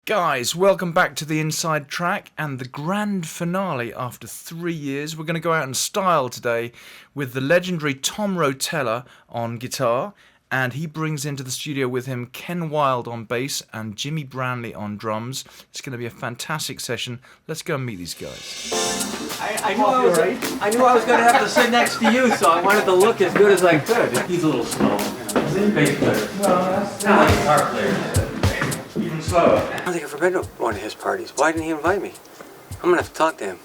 Guys, welcome back to the Inside Track and the grand finale after 3 years. We're going to go out in style today with the legendary Thom Rotella on guitar, and he brings into the studio with him Ken Wilde on bass and Jimmy Branley on drums. It's going to be a fantastic session. Let's go and meet these guys. I knew I was going to have to sit next to you, so I wanted to look as good as I could. He's a little slow. He's a bass player. Well, that's not a guitar player. Even slower. I don't think I've ever been to one of his parties. Why didn't he invite me? I'm gonna have to talk to him.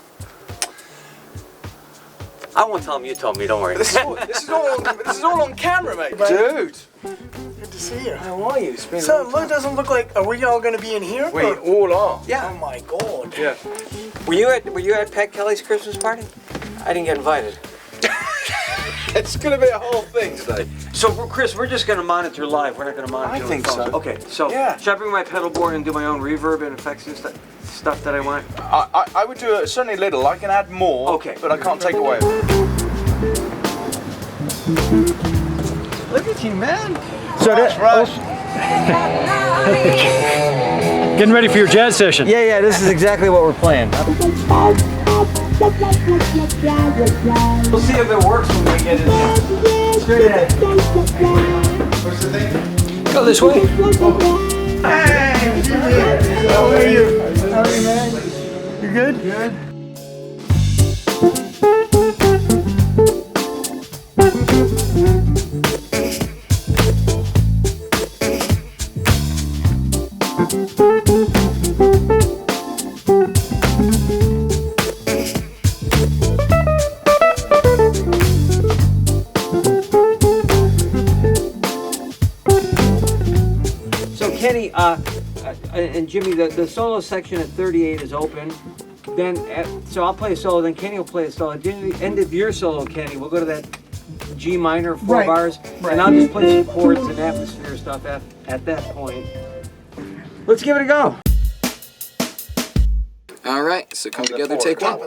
I won't tell him you told me, don't worry. This is all on camera, mate. Dude! Good to see you. How are you? So it doesn't look like, are we all gonna be in here? We all are. Yeah. Oh my God. Yeah. Were you at Pat Kelly's Christmas party? I didn't get invited. It's gonna be a whole thing today. So, Chris, we're just gonna monitor live. We're not gonna monitor. I think on the phone. so. Okay, so yeah. Should I bring my pedal board and do my own reverb and effects and stuff that I want? I would do certainly little. I can add more. Okay. But I can't take away. Look at you, man. So that's right. Getting ready for your jazz session. Yeah, this is exactly what we're playing. We'll see if it works when we get in there. Straight ahead. What's the thing? Go this way. Hey, Jimmy. How are you? How are you, man? You good? Good. Kenny, and Jimmy, the solo section at 38 is open. Then, so I'll play a solo. Then Kenny will play a solo. At the end of your solo, Kenny, we'll go to that G minor 4 bars, and I'll just play some chords and atmosphere stuff at that point. Let's give it a go. All right, so come together, take one.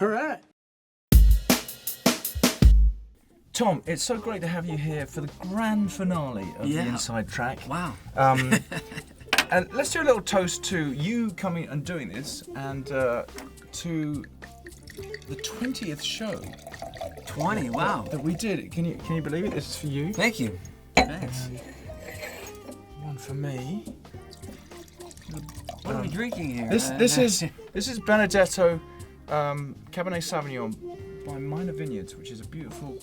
All right. Tom, it's so great to have you here for the grand finale of the Inside Track. Wow. And let's do a little toast to you coming and doing this, and to the 20th show 20. Wow. that we did. Can you believe it? This is for you. Thank you. Thanks. One for me. What are we drinking here? This is Benedetto Cabernet Sauvignon by Minor Vineyards, which is a beautiful.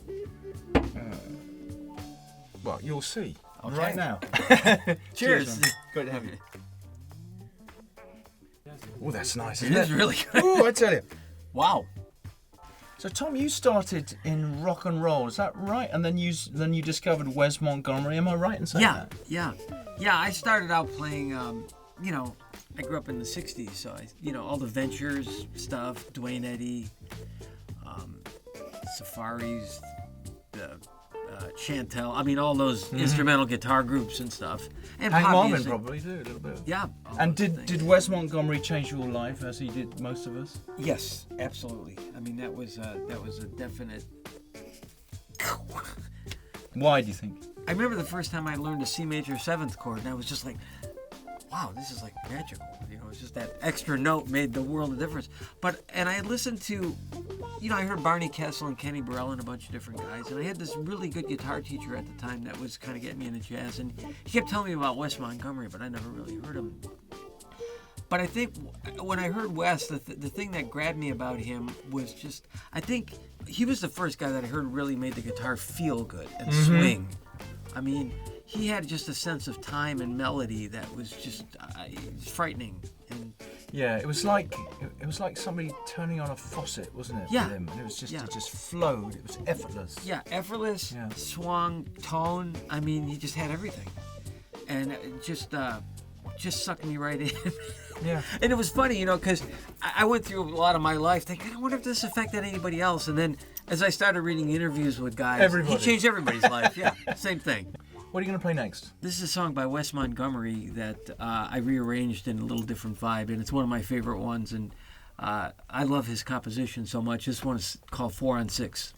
Well, you'll see right now. Cheers. Man. Great to have you. Oh, that's nice, It isn't it? is really good. Oh, I tell you. Wow. So, Tom, you started in rock and roll, is that right? And then you discovered Wes Montgomery. Am I right in saying that? Yeah. I started out playing. I grew up in the '60s, so all the Ventures stuff, Duane Eddy, Safaris, Chantel. I mean, all those instrumental guitar groups and stuff. And Hank pop Marvin music. probably too, a little bit. Yeah. And did Wes Montgomery change your life as he did most of us? Yes, absolutely. I mean, that was a definite. Why do you think? I remember the first time I learned a C major 7th chord, and I was just like, wow, this is like magical. It's just that extra note made the world of difference. And I listened to, I heard Barney Kessel and Kenny Burrell and a bunch of different guys, and I had this really good guitar teacher at the time that was kind of getting me into jazz, and he kept telling me about Wes Montgomery, but I never really heard him. But I think when I heard Wes, the thing that grabbed me about him was just, I think he was the first guy that I heard really made the guitar feel good and swing. I mean, he had just a sense of time and melody that was just frightening. And Yeah, it was like somebody turning on a faucet, wasn't it? Yeah. For him? And it was just Yeah. it just flowed. It was effortless. yeah, effortless, Yeah. swung, tone. I mean, he just had everything, and it just sucked me right in. Yeah. And it was funny, because I went through a lot of my life thinking, I wonder if this affected anybody else. And then as I started reading interviews with guys, Everybody. he changed everybody's life. Yeah, same thing. What are you going to play next? This is a song by Wes Montgomery that I rearranged in a little different vibe, and it's one of my favorite ones. And I love his composition so much. This one is called 4 on 6.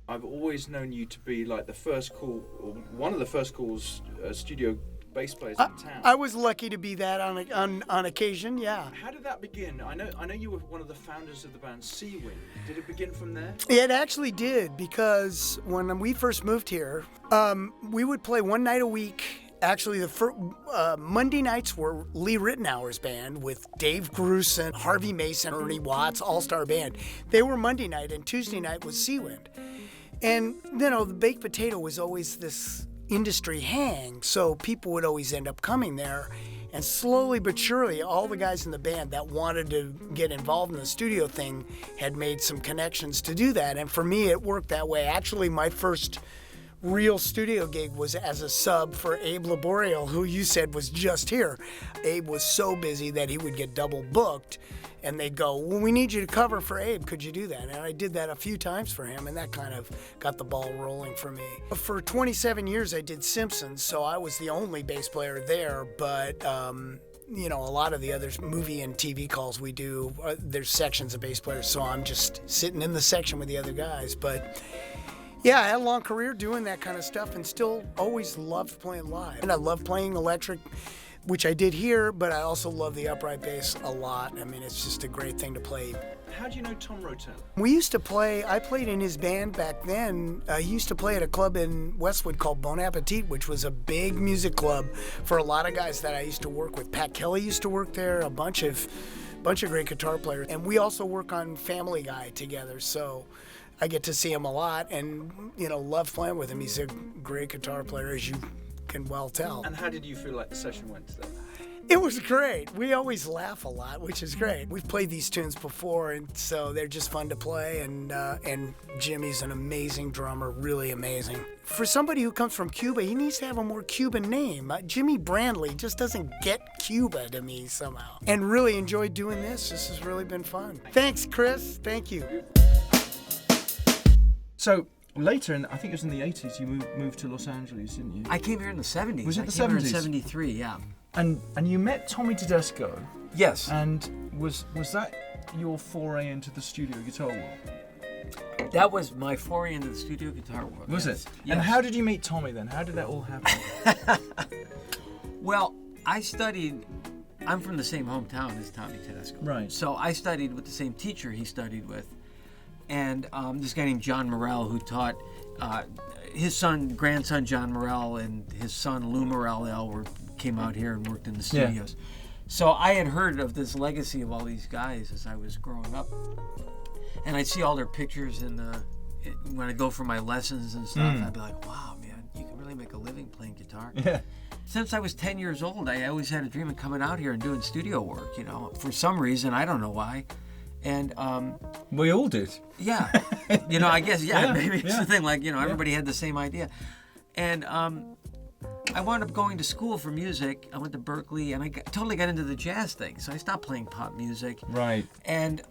I've always known you to be like the first cool, or one of the first cool studio bass players in town. I was lucky to be that on occasion, yeah. How did that begin? I know you were one of the founders of the band Seawind. Did it begin from there? It actually did, because when we first moved here, we would play one night a week. Actually, the Monday nights were Lee Rittenauer's band with Dave Grusin, Harvey Mason, Ernie Watts, all-star band. They were Monday night, and Tuesday night was Seawind. And, you know, the baked potato was always this industry hang, so people would always end up coming there. And slowly but surely, all the guys in the band that wanted to get involved in the studio thing had made some connections to do that. And for me, it worked that way. Actually, my first real studio gig was as a sub for Abe Laboriel, who you said was just here. Abe was so busy that he would get double booked, and they'd go, well, we need you to cover for Abe. Could you do that? And I did that a few times for him, and that kind of got the ball rolling for me. For 27 years, I did Simpsons, so I was the only bass player there, but you know, a lot of the other movie and TV calls we do, there's sections of bass players, so I'm just sitting in the section with the other guys. But yeah, I had a long career doing that kind of stuff and still always loved playing live. And I love playing electric, which I did here, but I also love the upright bass a lot. I mean, it's just a great thing to play. How do you know Thom Rotella? We used to play, I played in his band back then. He used to play at a club in Westwood called Bon Appetit, which was a big music club for a lot of guys that I used to work with. Pat Kelly used to work there, a bunch of great guitar players. And we also work on Family Guy together, so I get to see him a lot and, you know, love playing with him. He's a great guitar player, as you can well tell. And how did you feel like the session went today? It was great. We always laugh a lot, which is great. We've played these tunes before, and so they're just fun to play. And Jimmy's an amazing drummer, really amazing. For somebody who comes from Cuba, he needs to have a more Cuban name. Jimmy Brandley just doesn't get Cuba to me somehow. And really enjoyed doing this. This has really been fun. Thanks, Chris. Thank you. So later, I think it was in the 80s, you moved to Los Angeles, didn't you? I came here in the 70s. Was it I the came here in 70s? 73, yeah. And you met Tommy Tedesco. Yes. And was that your foray into the studio guitar world? That was my foray into the studio guitar world. Was yes. it? Yes. And how did you meet Tommy then? How did that all happen? Well, I'm from the same hometown as Tommy Tedesco. Right. So I studied with the same teacher he studied with. And this guy named John Morell, who taught his grandson John Morell and his son Lou Morell came out here and worked in the studios. Yeah. So I had heard of this legacy of all these guys as I was growing up. And I'd see all their pictures when I go for my lessons and stuff. I'd be like, wow, man, you can really make a living playing guitar. Yeah. Since I was 10 years old, I always had a dream of coming out here and doing studio work, you know, for some reason, I don't know why. And we all did. Yeah, you know, I guess maybe it's the thing. Like, you know, everybody had the same idea. And I wound up going to school for music. I went to Berkeley, and I totally got into the jazz thing. So I stopped playing pop music. Right. And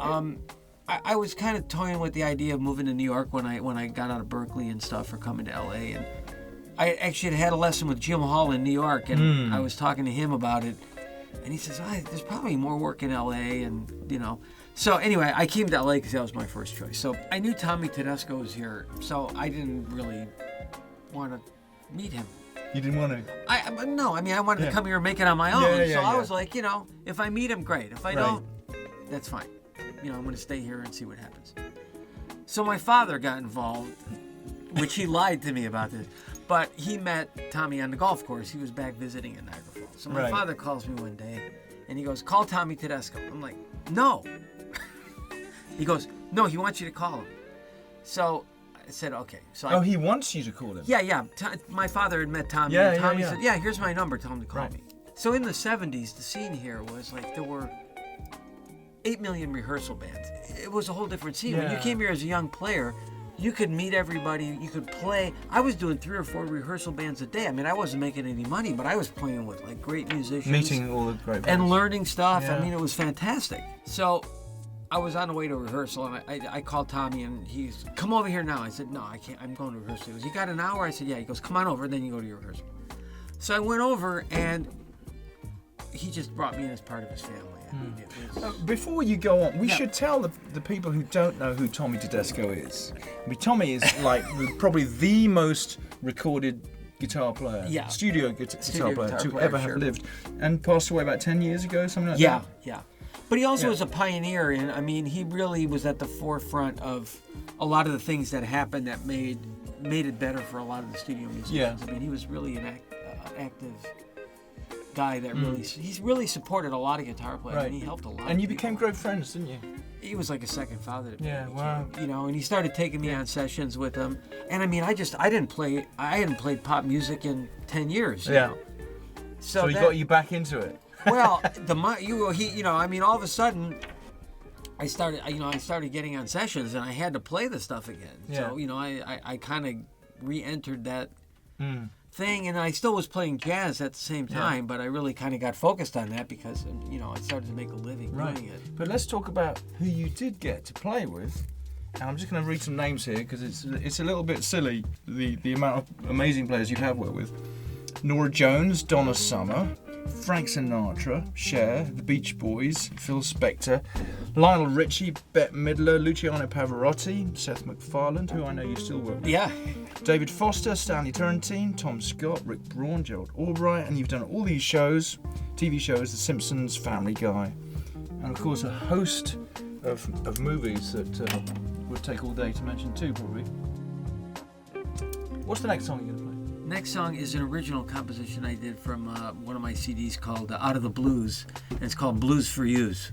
I was kind of toying with the idea of moving to New York when I got out of Berkeley and stuff, or coming to LA. And I actually had a lesson with Jim Hall in New York, and I was talking to him about it. And he says, there's probably more work in LA, and So anyway, I came to LA because that was my first choice. So I knew Tommy Tedesco was here, so I didn't really want to meet him. You didn't want to? No, I wanted to come here and make it on my own. I was like, if I meet him, great. If I don't, that's fine. I'm going to stay here and see what happens. So my father got involved, which he lied to me about this, but he met Tommy on the golf course. He was back visiting in Niagara Falls. So my father calls me one day, and he goes, call Tommy Tedesco. I'm like, no. He goes, no, he wants you to call him. So I said, okay. So he wants you to call him? Yeah. My father had met Tommy. Yeah, and Tommy yeah. said, here's my number. Tell him to call me. So in the 70s, the scene here was like there were 8 million rehearsal bands. It was a whole different scene. When you came here as a young player, you could meet everybody. You could play. I was doing 3 or 4 rehearsal bands a day. I wasn't making any money, but I was playing with like great musicians. Meeting all the great bands. And learning stuff. Yeah. It was fantastic. So I was on the way to rehearsal, and I called Tommy, and he's, come over here now. I said, no, I can't. I'm going to rehearsal. He goes, you got an hour? I said, yeah. He goes, come on over, then you go to your rehearsal. So I went over, and he just brought me in as part of his family. Before you go on, we should tell the people who don't know who Tommy Tedesco is. Tommy is like probably the most recorded guitar player, studio guitar player to ever have lived, and passed away about 10 years ago, something like that. Yeah. But he also was a pioneer, and he really was at the forefront of a lot of the things that happened that made it better for a lot of the studio musicians. Yeah. He was really an active guy that he's really supported a lot of guitar players, and he helped a lot. And you became great friends, didn't you? He was like a second father to me. Yeah, wow. And he started taking me on sessions with him, and I hadn't played pop music in 10 years. Yeah. So he got you back into it. Well, all of a sudden, I started getting on sessions, and I had to play the stuff again. Yeah. So I kind of re-entered that thing, and I still was playing jazz at the same time, but I really kind of got focused on that because I started to make a living doing it. But let's talk about who you did get to play with. And I'm just going to read some names here because it's a little bit silly, the amount of amazing players you have worked with. Norah Jones, Donna Summer, Frank Sinatra, Cher, The Beach Boys, Phil Spector, Lionel Richie, Bette Midler, Luciano Pavarotti, Seth MacFarlane, who I know you still work with. Yeah. David Foster, Stanley Turrentine, Tom Scott, Rick Braun, Gerald Albright, and you've done all these shows, TV shows, The Simpsons, Family Guy, and of course a host of movies that would take all day to mention too, probably. What's the next song you're going to play? Next song is an original composition I did from one of my CDs called Out of the Blues, and it's called Blues for Yous.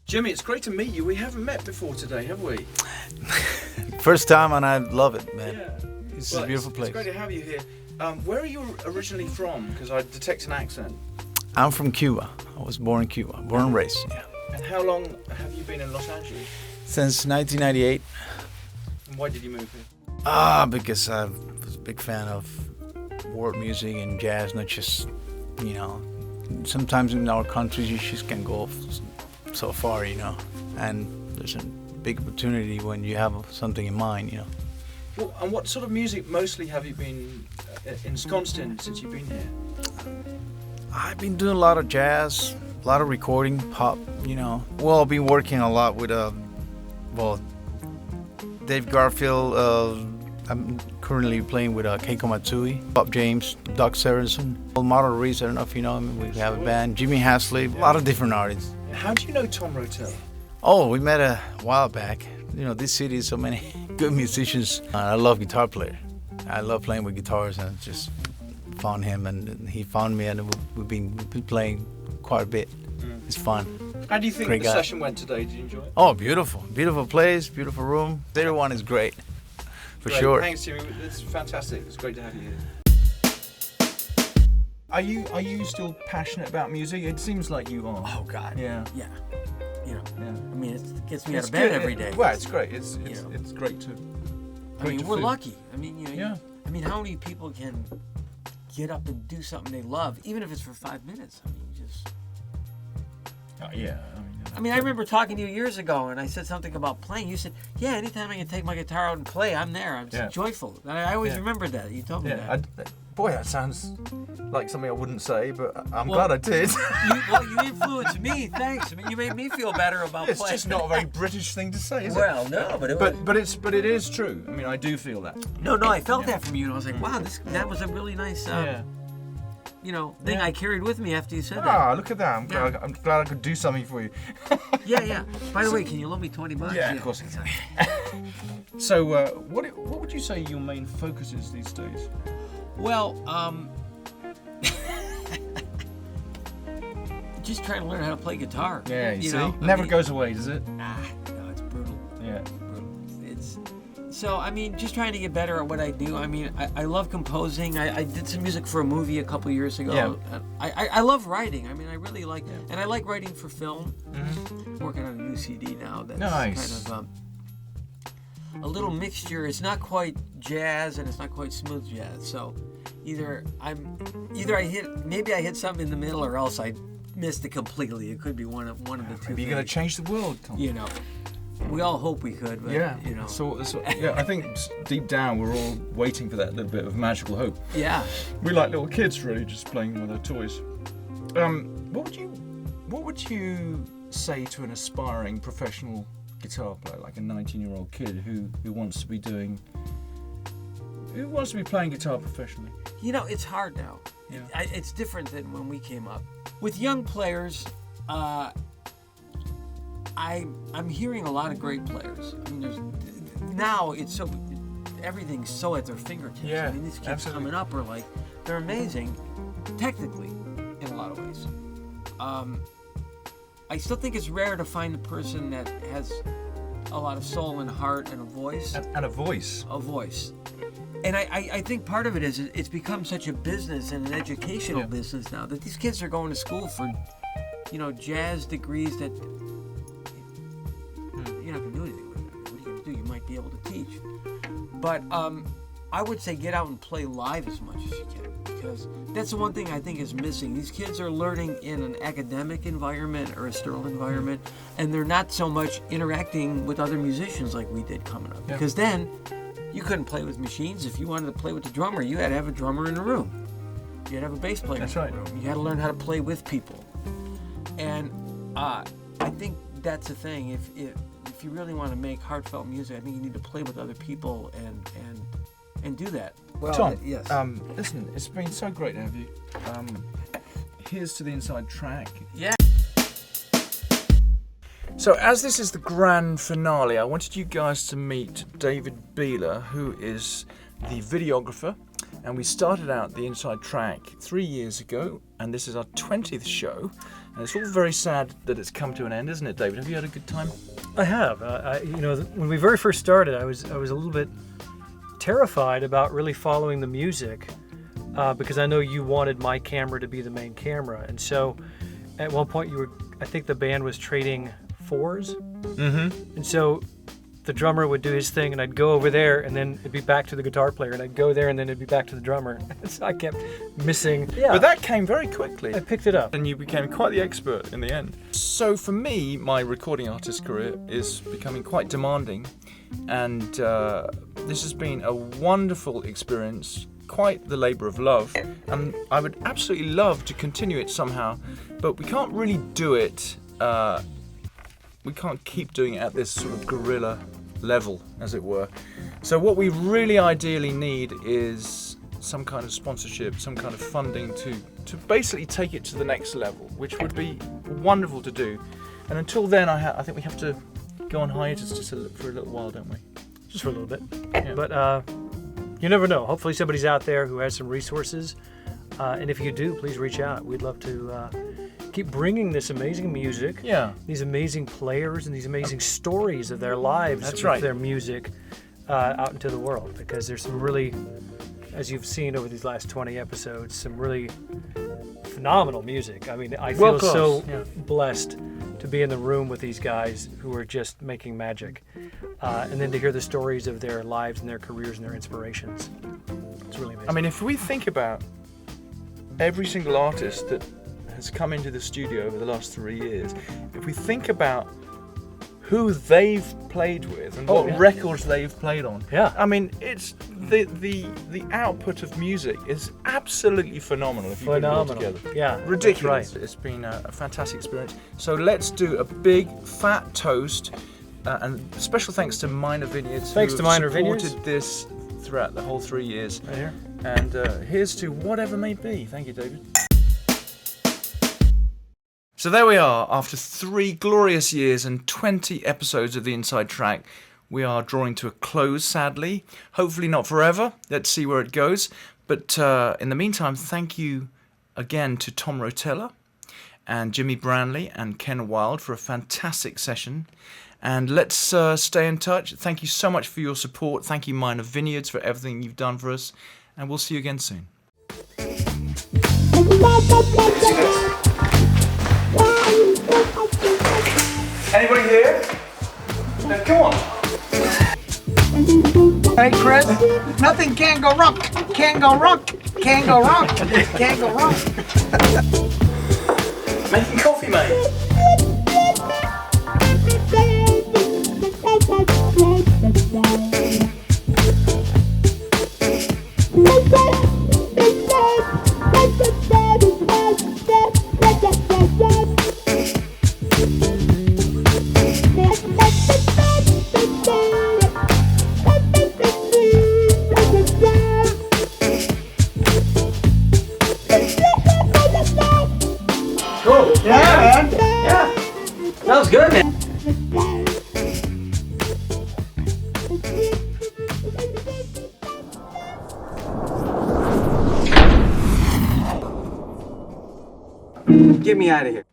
Jimmy, it's great to meet you. We haven't met before today, have we? First time, and I love it, man. Yeah. It's Well, a beautiful place. It's great to have you here. Where are you originally from? Because I detect an accent. I'm from Cuba. I was born in Cuba, born and raised. Yeah. And how long have you been in Los Angeles? Since 1998. And why did you move here? Because I was a big fan of world music and jazz, not just, you know, sometimes in our countries you just can go so far, you know, and there's a big opportunity when you have something in mind, you know. Well, and what sort of music mostly have you been ensconced in since you've been here? I've been doing a lot of jazz, a lot of recording, pop, you know. Well, I've been working a lot with, Dave Garfield. I'm currently playing with Keiko Matsui, Bob James, Doc Severinsen, Model Reese, I don't know if you know him, we have a band, Jimmy Hasley, a lot of different artists. How do you know Thom Rotella? Oh, we met a while back. You know, this city is so many good musicians. I love guitar player. I love playing with guitars, and just found him, and he found me, and we've been playing quite a bit. It's fun. How do you think Great the guy. session went today? Did you enjoy it? Oh, beautiful. Beautiful place, beautiful room. Everyone is great, for Great. sure. Thanks, Jimmy. It's fantastic. It's great to have you here. Are you still passionate about music? It seems like you are. Oh God. Yeah. Yeah. You know. Yeah. I mean, it gets me out It's of bed good. every day. Well, it's great. It's You know. it's great to. I mean, to we're feel. lucky. I mean, you know. Yeah. I mean, how many people can get up and do something they love, even if it's for 5 minutes? I mean, just. Yeah. I mean, I remember talking to you years ago, and I said something about playing. You said, "Yeah, anytime I can take my guitar out and play, I'm there. I'm Yeah. joyful." And I always Yeah. remembered that. You told me Yeah. that. Boy, that sounds like something I wouldn't say, but I'm Well, glad I did. you influenced me. Thanks. I mean, you made me feel better about It's playing. just not a very British thing to say, is it? Well, no, but it was. But it is true. I mean, I do feel that. No, I felt that from you, and I was like, wow, that was a really nice, Yeah. thing I carried with me after you said that. Ah, look at that! I'm Yeah. glad, I'm glad I could do something for you. Yeah. By the way, can you loan me $20? Yeah, of course I can. So, what would you say your main focus is these days? Well, just trying to learn how to play guitar. Yeah, you see, know, never goes away, does it? No, it's brutal. Yeah. Brutal. It's so. I mean, just trying to get better at what I do. I mean, I love composing. I did some music for a movie a couple years ago. Yeah. I love writing. I mean, I really like, and I like writing for film. Working on a new CD now. That's Nice. kind of a little mixture. It's not quite jazz and it's not quite smooth jazz. So either I hit something in the middle, or else I missed it completely. It could be one of the two. Maybe you're gonna things. change the world, Tom. You know, we all hope we could, but Yeah. you know. So yeah, I think deep down we're all waiting for that little bit of magical hope. Yeah. We like little kids, really, just playing with their toys. What would you say to an aspiring professional guitar player, like a 19-year-old kid who wants to be playing guitar professionally? You know, it's hard now. Yeah. It's different than when we came up. With young players, I'm hearing a lot of great players. I mean, now everything's so at their fingertips. Yeah, I mean, these kids absolutely. coming up are like, they're amazing. technically, in a lot of ways. I still think it's rare to find a person that has a lot of soul and heart and a voice. And a voice. A voice. And I think part of it is it's become such a business and an educational business now that these kids are going to school for, jazz degrees that you're not going to do anything with it. What are you going to do? You might be able to teach. But I would say get out and play live as much as you can, because that's the one thing I think is missing. These kids are learning in an academic environment or a sterile environment, and they're not so much interacting with other musicians like we did coming up. Because then you couldn't play with machines. If you wanted to play with the drummer, you had to have a drummer in the room. You had to have a bass player in the room. You had to learn how to play with people. And I think that's the thing. If you really want to make heartfelt music, I think you need to play with other people and do that. Well, Tom, yes. Listen, it's been so great to have you. Here's to the inside track. Yeah. So as this is the grand finale, I wanted you guys to meet David Beeler, who is the videographer. And we started out the inside track 3 years ago, and this is our 20th show. And it's all very sad that it's come to an end, isn't it, David? Have you had a good time? I have. When we very first started, I was a little bit terrified about really following the music because I know you wanted my camera to be the main camera. And so at one point I think the band was trading fours. Mm-hmm. And so the drummer would do his thing and I'd go over there and then it'd be back to the guitar player and I'd go there and then it'd be back to the drummer. So I kept missing. Yeah. But that came very quickly. I picked it up. And you became quite the expert in the end. So for me, my recording artist career is becoming quite demanding. And this has been a wonderful experience, quite the labour of love. And I would absolutely love to continue it somehow, but we can't really do it. We can't keep doing it at this sort of guerrilla level, as it were. So what we really ideally need is some kind of sponsorship, some kind of funding to basically take it to the next level, which would be wonderful to do. And until then, I think we have to go on hiatus just for a little while, don't we? Just for a little bit. Yeah. But you never know. Hopefully somebody's out there who has some resources. And if you do, please reach out. We'd love to keep bringing this amazing music, these amazing players, and these amazing stories of their lives with their music out into the world. Because there's some really, as you've seen over these last 20 episodes, some really phenomenal music. I mean, I feel so blessed to be in the room with these guys who are just making magic. And then to hear the stories of their lives and their careers and their inspirations. It's really amazing. I mean, if we think about every single artist that has come into the studio over the last 3 years, if we think about who they've played with and what records they've played on, I mean, it's the output of music is absolutely phenomenal if you put it all together. Yeah, ridiculous. Right. It's been a fantastic experience. So let's do a big fat toast, and special thanks to Minor Vineyards. Thanks to Minor supported Vineyards. This throughout the whole 3 years. Right here. And here's to whatever may be. Thank you, David. So there we are. After 3 glorious years and 20 episodes of The Inside Track, we are drawing to a close, sadly. Hopefully not forever. Let's see where it goes. But in the meantime, thank you again to Thom Rotella and Jimmy Branley and Ken Wilde for a fantastic session. And let's stay in touch. Thank you so much for your support. Thank you, Minor Vineyards, for everything you've done for us. And we'll see you again soon. Anybody here? No, come on. Hey, Chris, nothing can go wrong. Can't go wrong. Can't go wrong. Can't go wrong. Making coffee, mate. Cool. Yeah, man. Yeah. Sounds good, man. get me out of here.